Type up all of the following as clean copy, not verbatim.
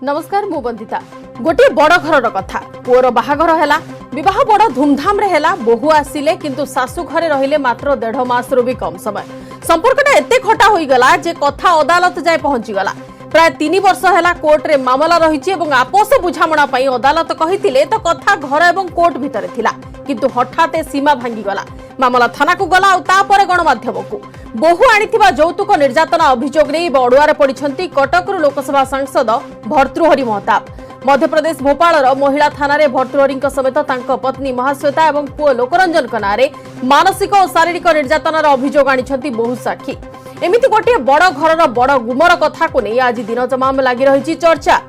नमस्कार मु बंदिता गोटे बड़ घर कथा पुअर बाहाघर है विवाह बड़ धूमधाम रे है बहु आसिले किंतु सासु घरे रहिले मात्र 1.5 मास भी कम समय संपर्कटा एते खटा होई गला जे कथा अदालत जाए पहुंची गला। प्राय 3 वर्ष है कोर्ट रे मामला रही आपस बुझामणा अदालत कही तो कथा घर एवं कोर्ट भितर थिला किंतु हठाते सीमा भांगी गला। मामला थाना को गला तापर गणमाध्यम को बहु आनिथिबा यौतुक निर्यातना अभियोग नहीं अड़ुआर पड़िछंती कटकरू लोकसभा सांसद भर्तृहरि महताब। मध्यप्रदेश भोपाल महिला थाना रे भर्तृहरि समेत तांको पत्नी महाश्वेता एवं पुओ लोकरंजन नारे मानसिक और शारीरिक निर्यातनार अभियोग आनिछंती बहु साक्षी। एमिति गोटे बड़ घरर बड़ गुमर कथा को नहीं आज दिन तमाम लगी रही चर्चा।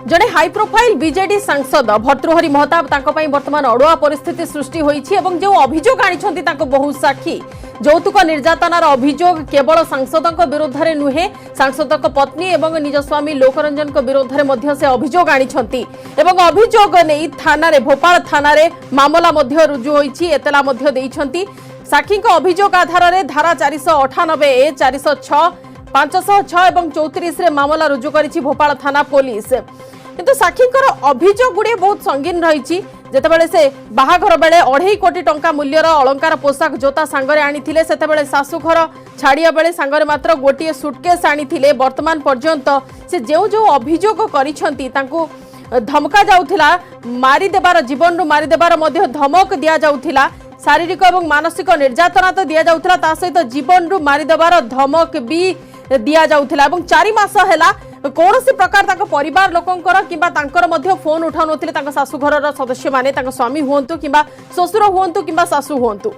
जड़े हाई प्रोफाइल बीजेडी सांसद भर्तृहरि महताब वर्तमान अड़ुआ परिस्थिति सृष्टि होईछि एवं जो अभियोग आनिछंती ताको बहु साक्षी यौतुक निर्यातनार अभियोग केवल सांसदक विरुद्ध में नुहे सांसदक पत्नी एवं निज स्वामी लोकरंजन विरुद्ध में मध्य से अभियोग आनिछंती एवं अभियोग नहीं थाना रे भोपाल थाना रे मामला मध्य रुजु होईछि एतला मध्य देइछंती। साक्षी अभियोग आधार रे धारा 498 ए 406 506 एवं 34 रे मामला रुजु करिछि भोपाल थाना पुलिस। किंतु साक्षींकर अभियोग गुड़े बहुत संगीन रही जितेबाला से बाहाघर बेले 2.5 कोटी टंका मूल्यर अलंकार पोशाक जोता सांगरे आनिथिले सेतेबाला सासु घर छाड़िया बेले सांगरे मात्र गोटे सुटकेस आनिथिले। वर्तमान पर्यंत से जो जो अभियोग करिसंती तांकु धमका जाउथिला मारी देबार जीवन रु मारी देबार मध्य धमक दिया जाउथिला शारीरिक और मानसिक निर्यातना तो दिया जाउथिला ता सहित जीवन रु मारी देबार धमक भी दिया जाउथिला एवं 4 मास हैला कौन सी प्रकार ताको परिवार लोकंकर किंबा तांकर मध्य फोन उठाउ नथिले तांका सासु घरर सदस्य माने तांका स्वामी हुंतु किंबा ससुर हुंतु किंबा सासु हुंतु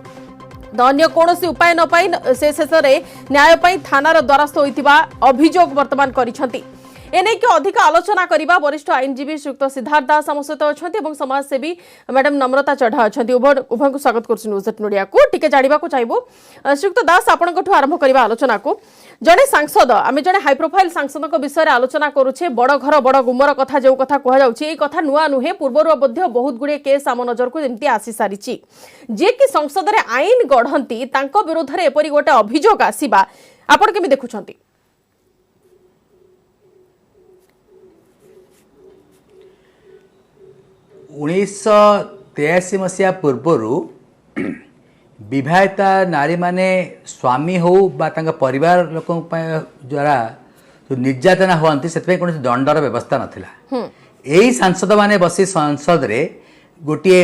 अन्य कौन सी उपाय न पाई से शेषरे न्याय पाई थानार द्वारस्थ होइतिबा अभियोग वर्तमान करिसंती। एने के अधिक आलोचना करिबा वरिष्ठ आईनजीवी श्रीयुक्त सिद्धार्थ दास आम सहित अछंती एवं समाजसेवी मैडम नम्रता चढ़ा अछंती उभय को स्वागत करछु न्यूज मीडिया को टिके जानिबा को चाहबो। श्रीयुक्त दास आपनकठु आरंभ करिबा आलोचना को जड़े सांसद आम जड़े हाई प्रोफाइल सांसद विषय आलोचना करुचे बड़ घर बड़ गुमर कथा जो कथा कह जाउछि कथा नुआ नुहे पूर्वर मध्य बहुत गुड़े केस आम नजर को जेमती आसी सारी जे कि संसद रे आईन गढ़ंती तांको विरोध रे एपरि गोटे अभियोग आसीबा आपण केमि देखुछंती? 1983 मसीहा पूर्वरु विवाहिता नारी माने स्वामी हो बा परिवार लोक द्वारा जो निर्यातना हुआ से कौन दंडर व्यवस्था नाला। यही सांसद माने बसी संसद रे गोटे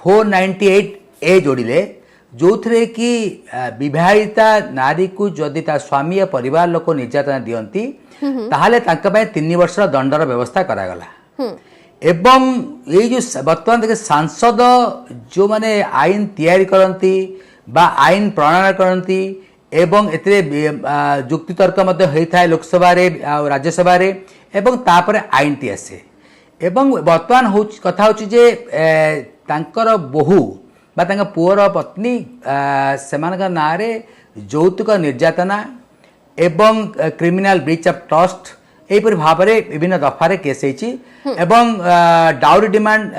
498 ए जोड़िले जो थे कि विवाहिता नारी को जदि ता स्वामी या परिवार लोक निर्यातना दियंती ताहाले तांका पय 3 वर्ष दंडर व्यवस्था करागला। एवं ये जो वर्तमान देखे सांसद जो माने आईन तैयारी करती बा आईन प्रणयन करती एवं एते जुक्ति तर्क मध्य होता है लोकसभा रे राज्यसभा रे एवं तापर आईन टी आसे एवं वर्तमान कथा होची जे तांकर बहु बा तांका पुअर पत्नी सेमानका नारे यौतुक निर्यातना एवं क्रिमिनल ब्रीच ऑफ ट्रस्ट एपरि भाव में विभिन्न दफारे केस एवं डाउरी डिमांड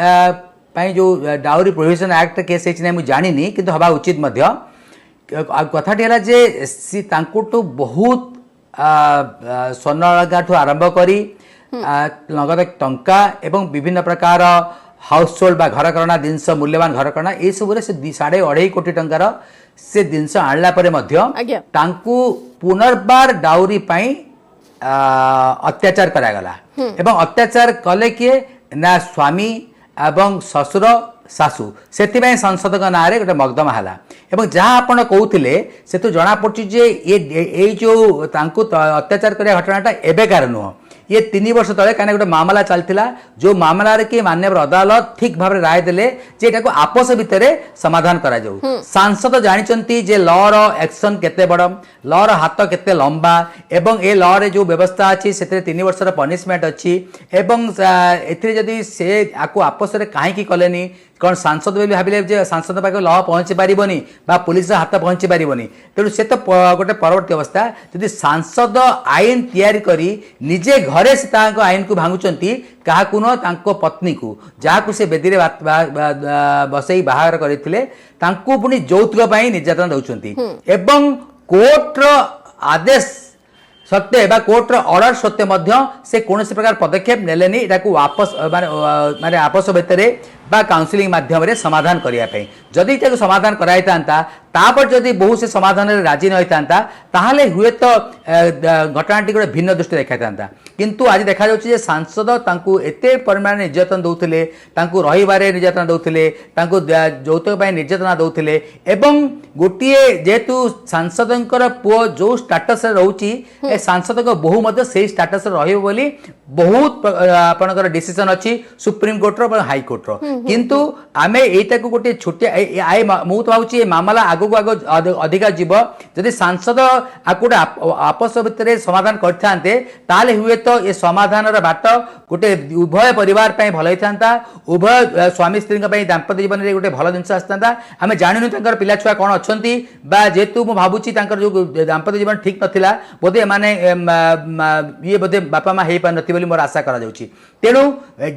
पाई जो डाउरी प्रोहिबिशन एक्ट केस है जानी किंतु हवा उचित मध्य कथाटी है जे सी तांकुटु बहुत स्वर्ण आरंभ करी नगद टंका एवं विभिन्न प्रकार हाउस होल्ड बा घर करना जिनस मूल्यवान घर करना ये सब से 2.5 कोटी टंकार से जिनस आणला परे मध्य तांकु पुनर्बार डाउरी पाई अत्याचार करागला एवं अत्याचार कले किए ना स्वामी एवं ससुर सासु से संसद ना गोटे मकदमा है एवं जहाँ आपड़ कहते से तो जना पड़ी जे ये जो अत्याचार करने घटनाटा एवेकार नुह ये 3 वर्ष तले कहीं गोटे मामला चलता जो मामला कि माननीय अदालत ठीक भाव राय देले जे एटा को आपस भितर समाधान करा जाऊ। सांसद जानिचंती जे लॉ रो एक्शन केते बड़ लॉ रो हाथ केते लंबा एवं ए लॉ रे जो व्यवस्था अच्छी से 3 वर्षर पनिशमेंट अच्छी एवं एथिरे जदि से आको आपस रे काहे की कलेनी कौन सांसद बोली भाविले जे सांसद पाखे लह पहुँची पारिबनी बा पुलिस हाथ पहुँची पारिबनी तेणु से तो गोटे परवर्ती अवस्था जदि सांसद आईन तैयारी करी निजे घरे से आईन को भांगुचंती काहाकू न तांको पत्नी को जहाँ से बेदी रे बसई बाहागर करथिले तांको पुनी यौतुक पई निर्यातना दउचंती एवं कोर्ट रो आदेश सत्य बा कोर्ट रो ऑर्डर सत्य मध्य से कौन प्रकार पदक्षेप नेलेनी एटा को वापस माने आपस भितर बा काउंसिलिंग माध्यम रे समाधान करिया पे जदि एटा समाधान कराई तांता तापर जदि बहु से समाधान रे राजी न होइतांता ताहाले हुए तो घटनाटी गोटे भिन्न दृष्टि देखा तांता किंतु आज देखा जाउछि जे सांसद तांकु एते परिमाण निर्यातन दउथिले तांकु रहिबारे निर्यातन दउथिले तांकु यौतुक पय निर्यातन दउथिले एवं गोटिए जेतु सांसदंकर पुओ जो स्टेटस रे रहउछि ए सांसदक बहु मध्य सेही स्टेटस रे रहिबो बोली बहुत आपनकर डिसीजन अछि सुप्रीम कोर्ट रो हाई कोर्ट रो किंतु आमे एटा को गोटे छोटे आय मु तो भाउछि मामला आगो को आगो अधिका जीव जदि सांसद आकुडे आपस भितर समाधान करथांते ताले हुए तो ये समाधान रा बाट गोटे उभय परिवार पय भल होइथांता उभय स्वामी स्त्री पय दाम्पत्य जीवन रे गोटे भल जिंस आस्तांता आमे जानिनु तांकर पिला छुआ कोन अछंती बा जेतु मु भाबुछि तांकर जो दाम्पत्य जीवन ठीक नथिला बोधे माने ये बोधे बापा मा हेई पा नथि बोली मोर आशा करा जाउछि तेणु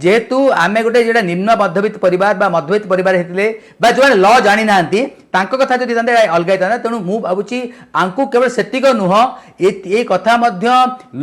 जेतु आमे गोटे जेडा निम्न मध्यवित्त परिवार बा मध्यवित्त परिवार हेतिले बा जो लॉ जानि नांती तांको कथा जदि तांते अलगा तांता तेणु मु भाबुछि आंकु केवल सेतिक नुह ए कथा मध्य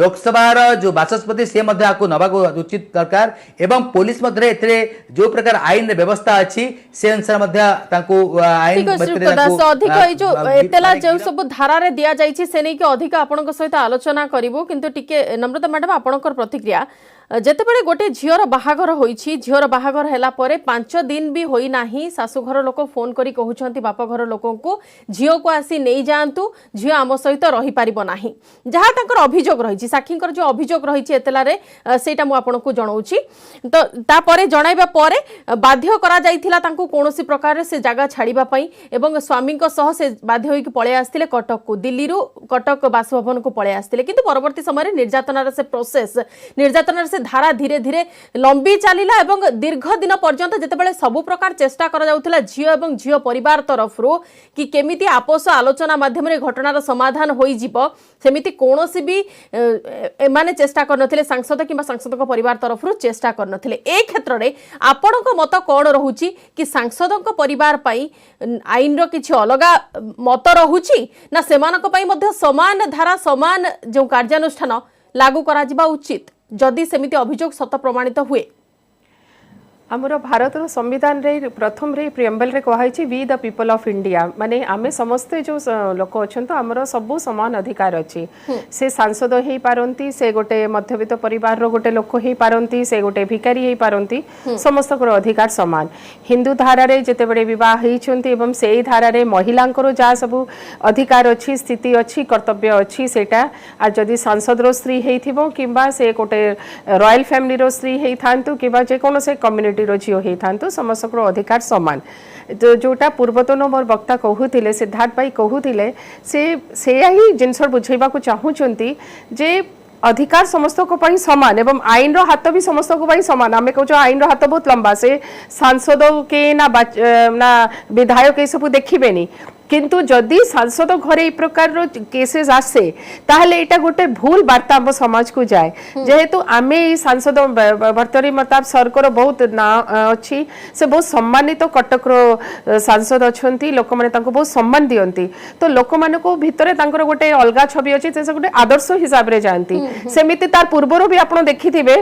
लोकसभा जो बाचस्पति से मध्य आकु नबा को उचित दरकार एवं पुलिस मध्य एतरे जो प्रकार आईन व्यवस्था अछि से अनुसार मध्य तांको आईन अधिक जो एतेला जो सब धारा रे दिया जाइछि से नै के अधिक आपनक सहित आलोचना करिवो किंतु टिके नम्रता मैडम आपनकर प्रतिक्रिया जेतेबेले गोटे झीर बाहागर होइछि झीर बाहागर हैला परे 5 दिन भी होई नाही सासुघर लोक फोन करी कहउछंती बाप घर लोकन को झीओ को आसी नै जांतु झीओ आम सहित रही पारिबो नाही जहा ताकर अभियोग रहिछि साखींकर जो अभियोग रहिछि एतला रे सेटा मु आपनको जणाउछि तो ता परे जणाइबा परे बाध्य करा जाइथिला तांको कोनोसी प्रकार से जागा छाड़ीबा पई एवं स्वामी को सह से बाध्य होई पळे आस्थिले कटक को दिल्ली रु कटक बासभवन को पळे आस्थिले किंतु परवर्ती समय निर्यातनार से प्रोसेस निर्यातनार धारा धीरे धीरे लंबी चलीला एवं दीर्घ दिन पर्यंत जेतेबेले सबु प्रकार चेष्टा करा जाउथिला झियो एवं झियो परिवार तरफरु कि केमिति आपस आलोचना माध्यम रे घटनार समाधान होई जिवो सेमिति कोनोसी भी माने चेष्टा करनथिले सांसद किबा सांसदक परिवार तरफरु चेष्टा करनथिले ए क्षेत्र रे आपणक मत कोन रहुची कि सांसदक परिवार पई आईन रो किछि अलगा मत रहुची ना सेमानक पई मध्ये समान धारा समान जो कार्यानुष्ठान लागू करा जिबा उचित जदि सेमिति अभियोग सत प्रमाणित हुए आमर भारत संविधान रे प्रथम रे प्रियम्बल रे कहाई we the people of India माने आमे समस्ते जो लोक अच्छा आमर सबू समान अधिकार अच्छी से सांसद हो पारती से गोटे मध्यवित्त परिवार रो गोटे लोक हो पारती से गोटे भिकारी हो पारती समस्त अधिकार समान हिंदू धारा रे जेते बड़े विवाह होती एवं से धारा रे महिला जहाँ सब अधिकार अच्छी स्थिति अच्छी कर्तव्य अच्छी सेटा आ जदि सांसद रो स्त्री होइथिबो किंबा से गोटे रॉयल फैमिली रो स्त्री होइथांतु किंबा जे कोनो से कम्युनिटी झील होता समस्त अधिकार समान जोटा पूर्वतन मोर वक्ता कहूले सिद्धार्थ भाई कहूले से ही जिनस बुझेबा को चाहूँगी जे अधिकार समस्त को पाई समान एवं आईन रो हाथ भी समस्त को पाई समान आमे कहूँ आईन रो हाथ बहुत लंबा से सांसद के ना विधायक ये सब देखिबेनी किंतु जदि सांसद घरे प्रकार रो केसेस आसे ताहले एटा गोटे भूल वार्ता हम समाज को जाए जेहेतु आमे सांसद भर्तरी प्रताप सरकार बहुत ना अच्छी से बहुत सम्मानित कटक रो सांसद अच्छी लोक मैंने बहुत सम्मान दियंती तो लोक मान को भितर गोटे अलगा छवि अच्छी से गोटे आदर्श हिसाब से जाती सेमिति तार पूर्वर भी आप देखिथिबे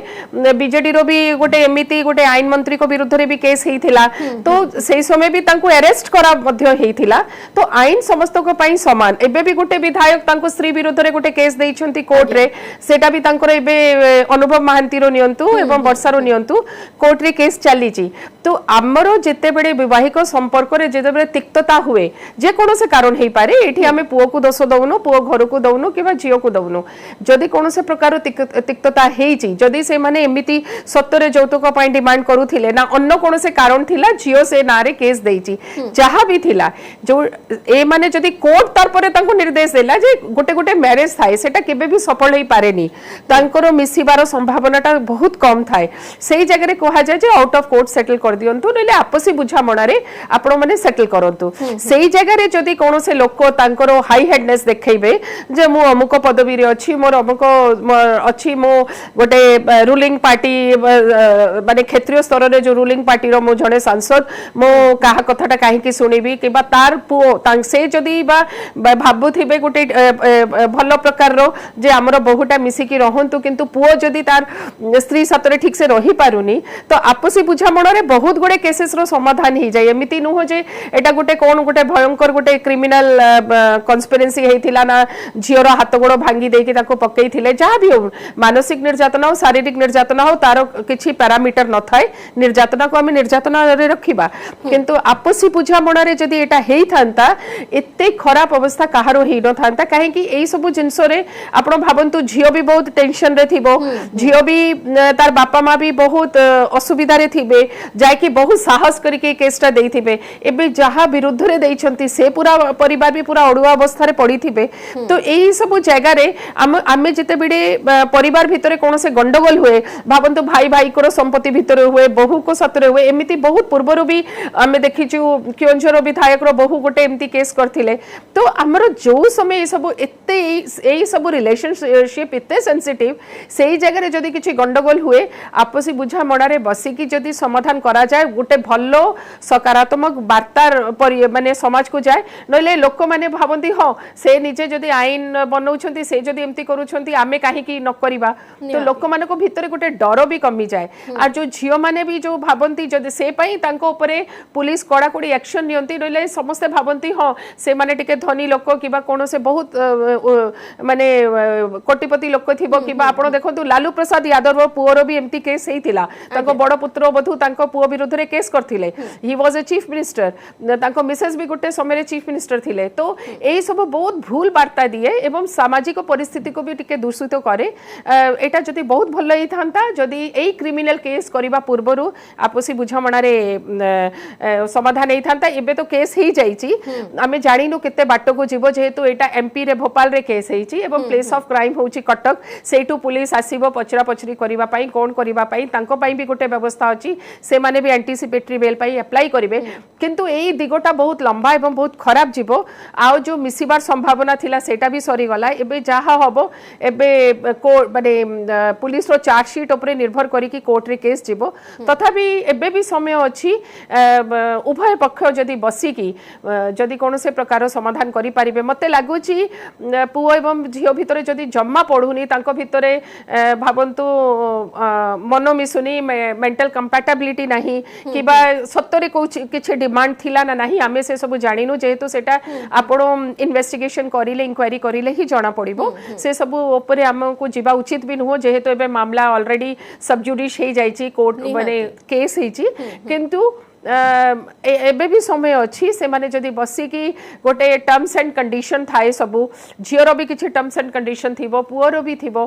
बीजेडी रो भी गोटे एमिति गोटे आईन मंत्री को विरुद्ध रे भी केस हेइथिला तो से समय भी तांको अरेस्ट करा मध्य हेइथिला तो आईन समस्त को पाई समान एबे भी गोटे विधायक तांको स्त्री विरुद्ध रे गोटे केस देइछंती कोर्ट रे सेटा भी तांकर एबे अनुभव महांती रो नियंतु एवं वर्षा रो नियंतु कोर्ट रे केस चलीची तो आमरो जेते बडे वैवाहिक संपर्क रे जेते बडे तिक्तता हुए जे कोनो से कारण हेई पारे एठी हमें पुओ को दोष दउनो पुओ घर को दउनो किबा झियो को दउनो जदि कोनो से प्रकार तिक्तता हेइची जदि से माने एमिति सत्तरे जौतुक पाई डिमांड करूथिले ना अन्य कोनो से कारण थिला झियो से नारे केस देइची जहा भी थिला जो ए माने जदि कोर्ट तार परे तांको निर्देश देला जे गोटे गोटे मैरिज थाए सेटा केबे भी सफल होई पारेनी तांकर मिसिबार संभावनाटा बहुत कम थाए सेही जगह रे कहा जाय जे आउट ऑफ कोर्ट सेटल कर दियंतु नले आपसी बुझामणा रे आपण माने सेटल करंतु सेही जगह रे जदि कोन से लोक तांकर हाई हेडनेस देखैबे जे मु अमुक पदवी रे अछि मोर अमुक अछि मो गोटे रूलिंग पार्टी माने क्षेत्रीय स्तर रे जो रूलिंग पार्टी रो मो जने सांसद मो काहा कथाटा काहे की सुनिबी किबा तार पुओ से जदि भाबुथिबे गोटे भल प्रकार रो जे हमर बहुटा मिसिकी रहंतु किंतु पुओ जदि तार स्त्री सतरे ठीक से रही पारुनी तो आपसी बुझामण रे बहुत गुडे केसेस रो समाधान ही जाय एमिति नु हो जे एटा गोटे कोन गोटे भयंकर गोटे क्रिमिनल कन्स्पिरेसी हेतिला ना झियोर हाथ गोड़ भांगी देकी ताको पकैथिले जहा भी हो मानसिक निर्यातना हो शारीरिक निर्यातना हो तारो किछि पैरामीटर न थाए निर्यातना को हम निर्यातना रे रखिबा किंतु आपसी बुझामण रे जदि एटा हेई थांता एते खराब अवस्था कहारो ही न थांता काहे कि एई सब जिंस रे आपण भाबंतु झियो भी बहुत टेंशन रे थिबो झियो भी तार बापा माँ भी बहुत असुविधा रे थिबे जाय कि बहुत साहस करके केसटा देइथिबे एबे जहा विरुद्ध रे देइछंती से पूरा परिवार भी पूरा अडुआ अवस्था रे पड़ी थिबे तो एई सब जगह रे आमे जते बिडे परिवार भितरे कोन से गंडगोल हुए भाबंतु भाई भाई को संपत्ति भितरे हुए बहु को सतरे हुए एमिति बहुत पूर्वरु भी आमे देखिछु केओंझर विधायक रो बहु गोटे एमती केस करथिले तो हमरो जो समय ए सब एते एई सब रिलेशनशिप एते सेंसिटिव सेही जगह रे जदी किछि गंडगोल हुए आपसी बुझामणा रे बसी की जदी समाधान करा जाय गोटे भलो सकारात्मक वार्ता माने समाज को जाय नले लोक माने भाबंती हो से निजे जदी आईन बनौछंती से जदी एमती करूछंती आमे काहे की न करिबा तो लोक माने को भितरे गोटे डर भी कमी जाय आ जो झियो माने भी जो भाबंती जदी से पई तांको ऊपरे पुलिस कड़ा कोडी एक्शन नियंती नले समस्त भाबंती हो से माने टिके धनी लोक किबा कोनो से बहुत माने कोटिपति लोक थिबो किबा आपण देखंतु लालू प्रसाद यादव पुओर भी एमती केस हेतिला तांको बड़ पुत्र बधु तांको पुओ विरुद्ध रे केस करथिले he was a chief minister तांको मिसेस भी गोटे समय रे चीफ मिनिस्टर थिले तो एई सब बहुत भूल वार्ता दिए एवं सामाजिक परिस्थिति को भी टिके दूषित करे एटा जदी बहुत भल ही थांता जदी एई क्रिमिनल केस करिबा पूर्वरु आपसी बुझामणा रे समाधान ही थांता एबे तो केस ही जाईची आमे जानिनु केते बाटो को जीवो जेहेतु एटा एमपी रे भोपाल रे केस हेची एवं प्लेस ऑफ क्राइम होची कटक सेटू पुलिस आसीबो पचरा पचरी करिबा पई कोन करिबा पई तांको पई भी गोटे व्यवस्था अछि से माने भी एंटीसिपेटरी बेल पई अप्लाई करिवे किंतु एई दिगोटा बहुत लंबा एवं बहुत खराब जीवो आ जो मिसिबार संभावना थिला सेटा भी सरी गला एबे जाहा हबो एबे को माने पुलिस रो चार्ज शीट ऊपर निर्भर करी कि कोर्ट रे केस जीवो तथापि एबे भी समय अछि उभय पक्ष जदी बसी की जदी कोन से प्रकार समाधान करि पारिबे मते लागुची पुओ एवं झियो भितरे जदी जम्मा पढुनी तांको भितरे भाबंतु मन मिसुनी मेंटल कंपैटिबिलिटी नाही किबा सत्तरे किछि डिमांड थिला ना नाही आमे से सब जानिनु जेहेतु सेटा आपण इन्वेस्टिगेशन करिले इंक्वायरी करिले ही जणा पड़िबो से सब ऊपर हमको जीवा उचित भी नुहो जेहेतु एबे मामला ऑलरेडी सब जुडिश हे जाईची कोर्ट माने केस हेची किंतु एबे भी समय अछि से माने जदी बसी की गोटे टर्म्स एंड कंडीशन थाए सबु झियोर भी किछि टर्म्स एंड कंडीशन थिबो पुओर भी थिबो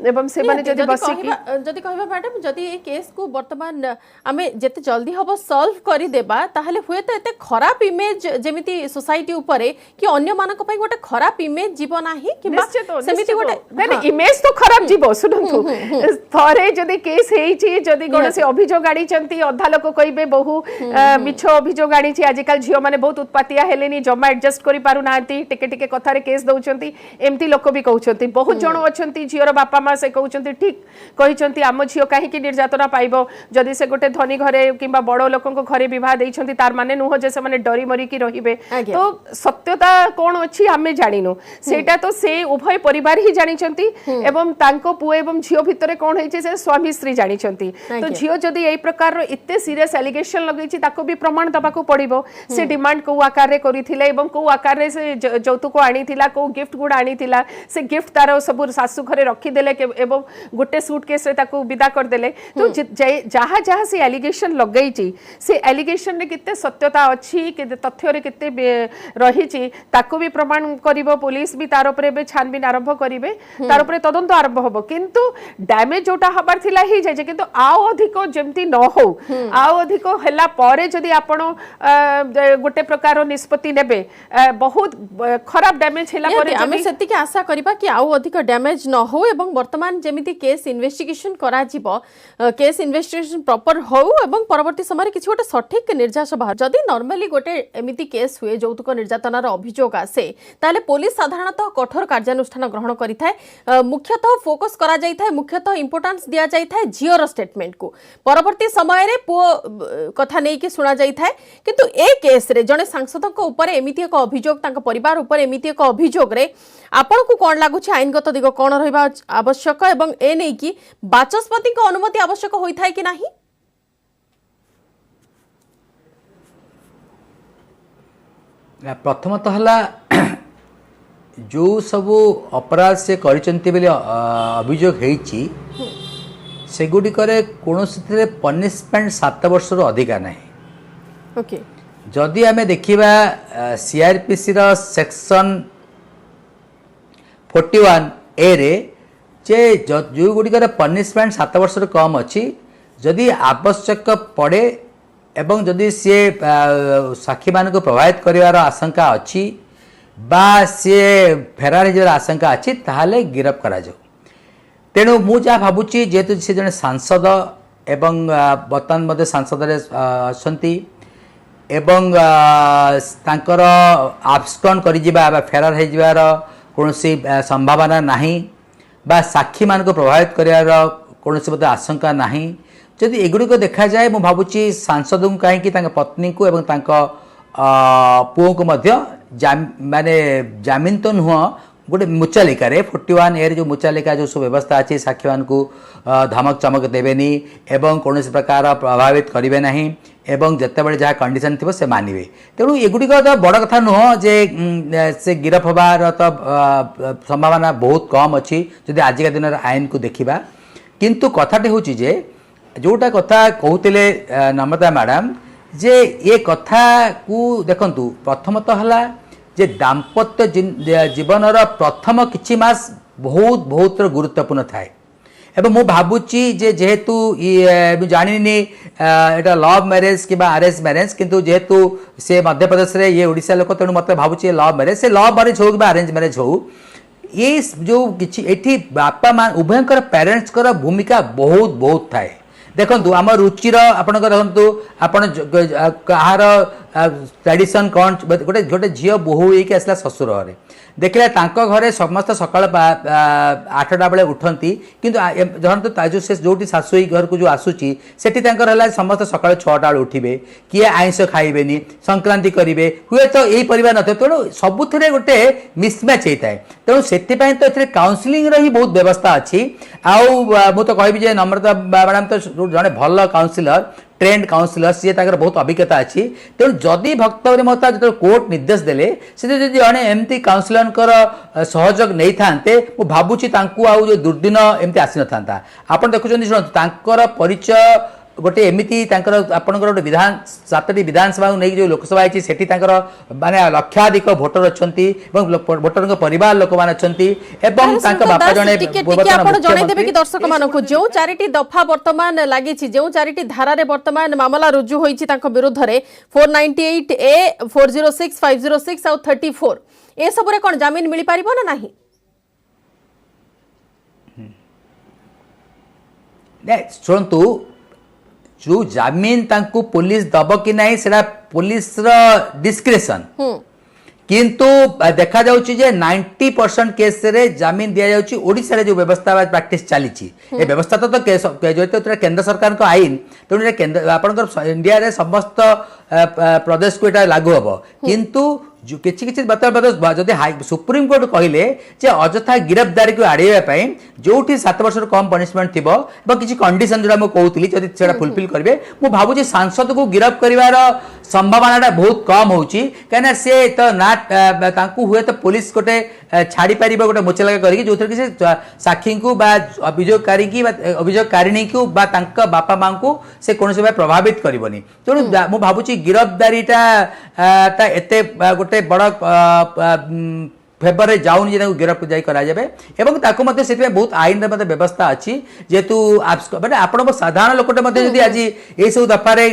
एवं से माने जदी बसी की जदी कहबा मैडम जदी ए केस को वर्तमान आमे जते जल्दी हबो सॉल्व करि देबा ताहले हुए तो एते खराब इमेज जेमिति सोसाइटी ऊपरे कि अन्य मानक पई गोटे खराब इमेज जीवन नाही किबा सेमिति गोटे नहीं इमेज तो खराब जीवो सुनंतु थरे जदी केस हेची जदी कोन से अभियोग आडी चंती अधा लोक कहिबे बहु मिछ अभियोग आनी आजिकल झियो माने बहुत उत्पातिया हेलेनी जमा एडजस्ट करि पारु नांती टिके टिके कथारे केस दउचंती एमती लोक भी कहउचंती बहुत जण अछंती झियोर बापा मां से कहउचंती ठीक कहिचंती आम झियो काहे कि निर्यातना पाइबो जदी से गोटे धनी घरे किबा बड़ लोकंको घरे विवाह देइछंती तार माने नुह जे से माने डरी मरी की रहिबे तो सत्यता कोन अछि हमें जानिनु सेटा तो से उभय परिवार ही जानिचंती एवं तांको पुओ एवं झियो भितरे कोन होइছে से स्वामी स्त्री जानिचंती तो झियो जदी एई प्रकार रो इत्ते सीरियस एलिगेशन लगैछि ताको भी प्रमाण दबाको पड़िबो से डिमांड को आकार रे करिथिले एवं को आकार रे से जौतुक आनीथिला को गिफ्ट गुड आनीथिला से गिफ्ट तारो सब सासु घरे रखी देले एवं गोटे सूटकेस रे ताको विदा कर देले तो जहा जहा से एलिगेशन लगैछि से एलिगेशन रे किते सत्यता अछि कि तथ्य रे किते रहिछि ताको भी प्रमाण करिवो पुलिस भी तार ऊपर बे छानबीन आरंभ करिवे तार ऊपर तदंत आरंभ होबो किंतु डैमेज जोटा हबार थिला ही जाय किंतु आओ अधिक जेमती न हो आओ अधिक हला परे जदि आपण गोटे प्रकार निष्पत्ति नेबे बहुत खराब डैमेज हैला परे आमे सेति के आशा करिबा कि आउ अधिक डैमेज न हो एवं वर्तमान जेमिति केस इन्वेस्टिगेशन करा जिवो केस इन्वेस्टिगेशन प्रॉपर हो एवं परवर्ती समय किछि गोटे सठिक निर्जास बाहर जदि नॉर्मली गोटे एमिति केस हुए जौतुक निर्यातनार अभियोग आसे ताले पुलिस साधारणतः कठोर कार्यानुष्ठान ग्रहण करिथाय मुख्यतः फोकस करा जाइथाय मुख्यतः इंपोर्टेंस दिया जाइथाय झियर स्टेटमेंट को परवर्ती समय रे पो कथा नै कि सुना जाइथाय किंतु ए केस रे जने सांसदक ऊपर एमिति एक अभियोग तांका परिवार ऊपर एमिति एक अभियोग रे आपण को कोन लागु छै आईनगत दिग कोन रहबा आवश्यक एवं ए नै कि बाचस्पति को अनुमति आवश्यक होइथाय कि नाही प्रथमतः हला जो सब अपराध से करिचंती बेले अभियोग हेछि सेगुडिकरे कोनोसिथे पनिशमेंट 7 वर्ष रो अधिका नाही ओके जदि आमे देखिबा सीआरपीसी रो सेक्शन 41 ए रे जे जो गुडिकरे पनिशमेंट 7 वर्ष रो कम अछि जदि आवश्यक पड़े एवं जदि सी साक्षी मान को प्रभावित करिवार आशंका अछि बा सी फेरार होजार आशंका अच्छी ताहले गिरफ्त करा जाऊ तेणु मु जहाँ भावुची जेहेतु से जने सांसद एवं बर्तमान मध्य सांसद अच्छी एवं तांकर आब्सकॉन्ड करि जिबा बा फेरार हो जिबार कोनोसी संभावना नाही बा साक्षी मान को प्रभावित करिवार कोनोसी मते आशंका नाही जदि एगुड़ी को देखा जाए मु भावुची सांसद को कहीं पत्नी को एवं पुओ को मध्य माने जामिन तो नुह गोटे मुचालिका 41 ए जो मुचालिका जो सब व्यवस्था अच्छी साक्षी मान को धमक चमक देवेनी एवं कौन प्रकार प्रभावित करेंगे ना एवं जितेबाला जहाँ कंडीशन थी से मानवे तेणु एगुड़िक तो बड़ कथा नुह जे से गिरफ हबार तो संभावना बहुत कम अच्छी जदि आजिका दिन आईन को देखा किंतु कथाटी हूँ जे जोटा कथा कहते नम्रता मैडम जे ये कथा को देखंतु प्रथमतः हला जे दाम्पत्य जीवन प्रथम किछि मास बहुत बहुत गुरुत्वपूर्ण थाए एवं मु भावुची जे जेहेतु जानिनी एटा लव मैरिज कि अरेंज मैरिज किंतु जेहेतु से मध्य प्रदेश रे ये ओडिशा लोक तेणु मत भावुची लव मैरिज से लव मैरिज हो कि अरेंज मैरिज हो ये जो किछि एठी बापा मान उभयंकर पेरेंट्स कर भूमिका बहुत बहुत थाए देखंतु आम रुचिर आपणकर देखंतु आपण कहार ट्रेडिशन कौन गोटे गोटे झील बोहू होइक आसला ससुर घरे देखला तांको घरे समस्त सकाळ 8टा बेले उठंती किंतु देखंतु ताजु से जोटी सासुई घर को जो आसुची सेठी तांकर हला समस्त सकाळ 6टा बेले उठिबे किए आइंस खाइबेनी संक्रांति करिवे हुए तो एई परिवार नथे तेणु सबुथिरे गोटे मिसमैच हेताए तेणु सेति पय तो एथिरे काउंसलिंग रही बहुत व्यवस्था अछि आउ मु तो कहबी जे नम्रता मैडम तो जने भल काउंसिलर ट्रेंड काउंसिलर सी बहुत अभिज्ञता अच्छी तेणु जदि भक्त मता जो कोर्ट निर्देश देले से जड़े एमती काउंसिलर सहयोग नहीं था भावुची आउ जो दुर्दिन एमती आसी न था आप देखुं शुणु परिचय गोटे एमती आपंकर गोटे विधान 7टी विधानसभा नहीं जो लोकसभा है सेठी माने लक्षाधिक भोटर अच्छा भोटर परिवार लोक मैंने अच्छा बापा जन कि दर्शक मान जो 4टी दफा वर्तमान लगी जो 4टी धारा वर्तमान मामला रुजु होती विरुद्ध में 498 ए 406 506 आउ 34 ए सब रे कौन जमीन मिल पार ना नहीं शुणु जो जमीन तांकु पुलिस दब कि नहीं सेटा पुलिस डिस्क्रिप्शन किंतु देखा जाउची जे 90% केस रे जमीन दिया जाउची ओडिसा रे जो व्यवस्था प्रैक्टिस चली ए व्यवस्था तो जो केंद्र सरकार को आईन तेणु केंद्र आपनकर इंडिया रे समस्त प्रदेश को एटा लागू हबो किंतु जो किछि किछि जदि सुप्रीम कोर्ट कहले जे अजथा गिरफ्तारी को आड़े जोठी 7 वर्ष कम पनिशमेंट थी किसी कंडीशन जो कहूली जब से फुलफिल करेंगे मुझे भावुँ सांसद को गिरफ्त कर संभावना बहुत कम होची कहीं सी तो ना हुए तो पुलिस गोटे छाड़ी पार गोटे मुचलका कर जो साक्षी को अभियोगकारी की अभियोगकारिणी को बापा माँ को से कौन से प्रभावित करनी तेणु मुझे भावुँ गिरफ्तारीटा एते गोटे बड़ फेवर में जाऊन जे गिरफ्त जाई करा जाबे एवं ताको मते सेति बहुत आईन रे मते व्यवस्था अछि जेतु माने आपण साधारण लोकटे मते जदी आज ए सब दफारे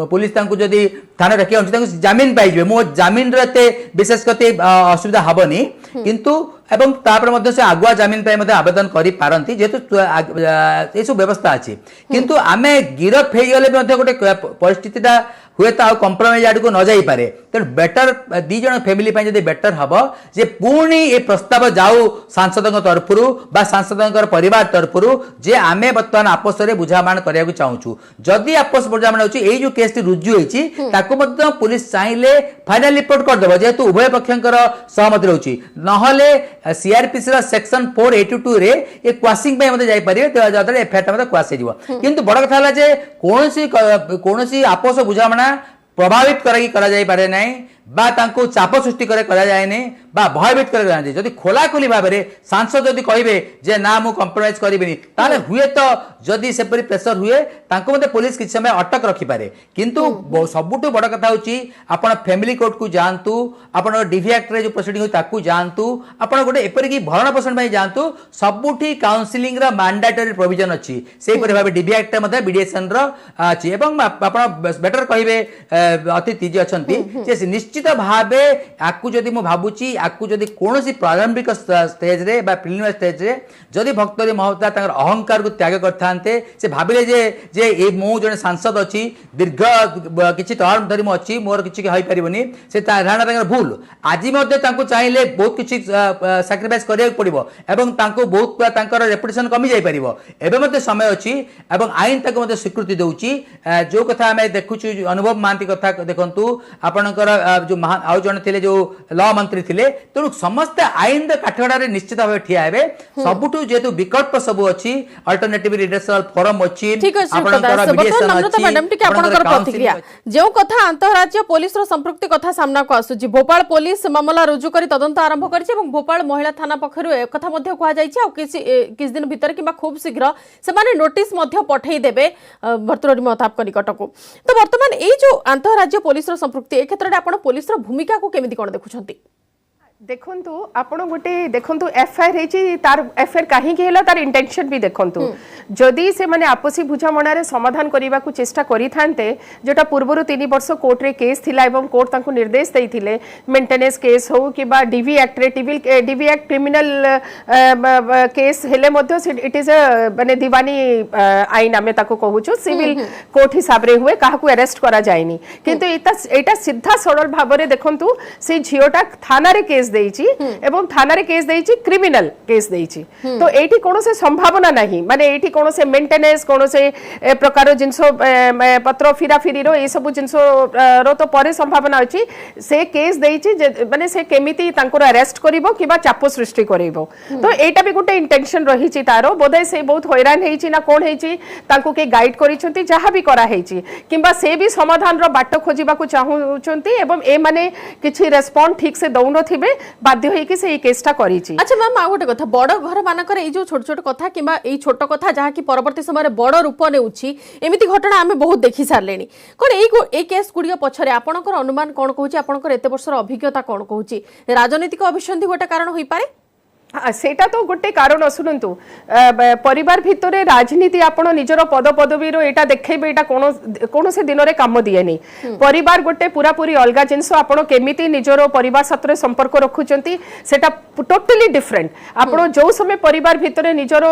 पुलिस तांकु जदि थाना रखी तांकु जामिन पाइबे मो जामिन रते विशेष कते असुविधा हबनी किंतु एवं तापर मध्य से आगुआ जामिन पाई मध्य आवेदन करि पारंती जेतु ए सब व्यवस्था अछि किंतु आमे गिरफ हे गले मध्य गोटे परिस्थितिटा हुए तो कंप्रोमाइज आड़ को न जाई पारे तेणु बेटर दी जन फैमिली जब बेटर हम जे पुणी ये प्रस्ताव जाऊ सांसद तरफ सांसद परिवार तरफ जे आमे बर्तमान आपस में बुझामण करने को चाहूँ जदि आपस बुझामण हो जो केस रुजु होती पुलिस चाहिए फाइनाल रिपोर्ट करदेव जेहेतु उभय पक्षर सहमति रोचे ना सीआरपीसी सेक्शन 482 रे ये क्वासिंग जापारे जहां एफआईआर क्वास किंतु बड़ कथा कौन आपस बुझामणा प्रभावित करा जाई पारे नहीं बा तांको चाप सृष्टि करा जाए नहीं बा भयभीत करा जदि खोला खोली भाव में सांसद जदि कहे जे ना मु कंप्रोमाइज करिबिनी ताले हुए तो जदि सेपरी प्रेशर हुए तांको मते पुलिस किछ समय अटक रखि पारे किंतु सबुठु बड़ कथा होची आपण फैमिली कोर्ट को जानतु आपण डीवी एक्ट रे जो प्रोसीडिंग होई ताकू जानतु आपण गोटे एपरि की भरण पोषण भाई जानतु सबुठी काउंसलिंग रा मैंडेटरी प्रोविजन अछि सेहि परि भाबे डीवी एक्ट मते बीडीएसएन रा अछि एवं आपण बेटर कहिबे अतिथि जे अछंती जे निश्चित भावे आकु जदि मु भाबुची आकु जदि कोनोसी प्रारंभिक स्टेज रे बा प्रिलिमिनरी स्टेज रे जदि भक्तरी महोदय तांकर अहंकार को त्याग करथांते से भाबिले जे ए मो जने सांसद अछि दीर्घ किछि टर्म धरि मो अछि मोर किछि होई परिबनी से धारणा तांकर भूल आज मध्य तांको चाहिले बहुत किछि सैक्रिफाइस करिया पड़िबो एवं तांको बहुत तांकर रेपुटेशन कमी जाई परिबो एबे मध्य समय अछि एवं आईन ताको मध्य स्वीकृति दउची जो कथा हमें देखुछु अनुभव मानती कथा देखंतु आपनकर जो आउ जन थिले जो लॉ मंत्री थिले तेणु समस्त आईन काठगड़ा रे निश्चित भाव ठिया हेबे सबुठु जेतु विकल्प सब अछि अल्टरनेटिव रिडर्सल फोरम अछि आपनकर मीडिएशन अछि मैडम टिके आपनकर प्रतिक्रिया जो कथा अंतरराज्य पुलिस रो संपृक्ति कथा सामना को आसुची भोपाल पुलिस मामला रुजु करी तदंत आरंभ करछि एवं भोपाल महिला थाना पखरु एक कथा मध्ये कुआ जाइछि आ किछ दिन भीतर किबा खूब शीघ्र से माने नोटिस मध्ये पठेई देबे भर्तृहरि महताब को निकट को तो वर्तमान ए जो अंतरराज्य पुलिस रो संपृक्ति ए क्षेत्र रे आपण पुलिस रो भूमिका को केमिति कोन देखुछंती देखंतु आपण गोटे देखंतु एफआईआर हेची तार एफआईआर काहे के हला तार इंटेंशन भी देखंतु जदि से माने आपसी बुझामणा रे समाधान करिबा को चेष्टा करि थानते जेटा पूर्वरु 3 वर्ष कोर्ट रे केस थिला एवं कोर्ट तांको निर्देश दैथिले मेंटेनेंस केस हो कि बा डीवी एक्ट रे डीवी एक्ट क्रिमिनल केस हेले मध्ये इट इज अ माने दीवानी आईन आमे ताको कहूछु सिविल कोर्ट हिसाब रे हुए काहा को अरेस्ट करा जायनी किंतु एटा सीधा सरल भाव रे देखंतु से झियोटा थाना रे केस देइची एवं थाना रे केस देइची क्रिमिनल केस देइची तो एठी कोनो से संभावना नहीं माने एठी कोनो से मेंटेनेंस कोनो से प्रकार जिंसो पत्र फिरा फिरी रो ए सब जिंसो रो तो परे संभावना अछि से केस देइची माने से केमिति तांको अरेस्ट करिवो किबा चाप सृष्टि करिवो तो एटा भी गुटे इंटेंशन रहिची तारो बोधे से बहुत हैरान हेची ना कोन हेची तांको के गाइड करिसंती जहा भी करा हेची किबा से भी समाधान रो बाट खोजिबा को चाहउचंती एवं ए माने किछि रेस्पोंड ठीक से दउनो थिबे बाध्य होई कि से केसटा करिछि। अच्छा मैम आ गोटे कथा बड़ घर मानकर ए जो छोट छोट कथा किबा ए छोट कथा जहा कि परवर्ती समय बड़ रूप नेउछि एमिति घटना आमे बहुत देखि सारलेनी कोन ए केस गुडिया पछरे आपनकर अनुमान कोन कहूछि आपनकर एते वर्षर अभिज्ञता कोन कहूछि राजनीतिक अभिसंधि गोटे कारण होई पारे सेटा तो गोटे कारण शुणु परिवार भितर राजनीति आपण निजर पद पदवी एटा देखेबे एटा कौन से दिन में काम दिए नहीं परिवार गोटे पूरा पूरी अलग जिनस आपण केमिति निजर परिवार साथ संपर्क रखुचंती सेटा टोटली डिफरेंट आपण जो समय परिवार भितर निजर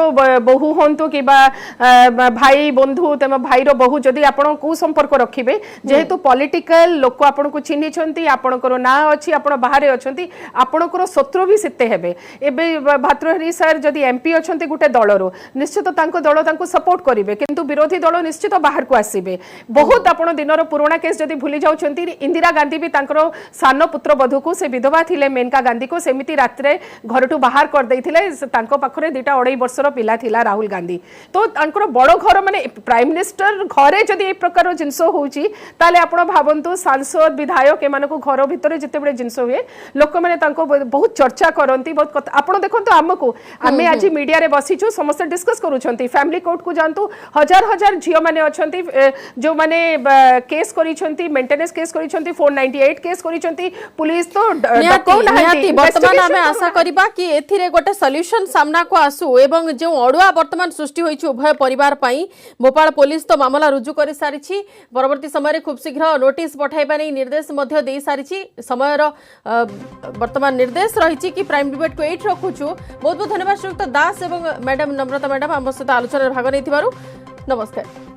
बहु हंतु कि भाई बंधु तेम भाई रो बहु जदि आपण को संपर्क रखिबे जेहेतु पॉलिटिकल लोक आपण को चिन्हिछंती आपणकर ना अछि आपण बाहर अछंती आपणकर शत्रु भी सेते हेबे एबे भातृहरि सर जदि एमपी अछंती गुटे दलरो निश्चित तांको दल तांको सपोर्ट करिवे किंतु विरोधी दल निश्चित बाहर को आसीबे बहुत आपण दिनर पुराना केस जदि भूली जाउछंती इंदिरा गांधी भी तांकर सान पुत्र बधू को से विधवा थिले मेनका गांधी को सेमिति रात्रे घरटू बाहर कर दैथिले तांको पाखरे दुटा 2.5 वर्षर पिला थिला राहुल गांधी तो तांकर बड़ घर माने प्राइम मिनिस्टर घरे जदि ए प्रकार जिंस होउची ताले आपण भाबंतु सांसद विधायक एमानको घर भितरे जते बडे जिंस हुए लोक माने तांको बहुत चर्चा करंती बहुत आपण देखो आमको आम आज मीडिया रे बसीचु समस्त डिस्कस करूछंती फैमिली कोर्ट को जानतु हजार हजार झियो माने अछंती जो माने केस करिछंती मेंटेनेंस केस करिछंती 498 केस करिछंती पुलिस तो निहाती वर्तमान आमे आशा करिबा कि एथिरे गोटे सॉल्यूशन सामना को आसु एवं जो अड़ुआ वर्तमान सृष्टि होइछु उभय परिवार पई भोपाल पुलिस तो मामला रुजु करि सारिछि परवर्ती समय रे खूब शीघ्र नोटिस पठाइबा नै निर्देश मध्य देई सारिछि समयर वर्तमान निर्देश रहिछि कि प्राइम डिबेट को एट रखुछु बहुत बहुत धन्यवाद श्रीयुक्त दास एवं मैडम नम्रता मैडम हम सहित आलोचना भाग नै थिबारु नमस्कार।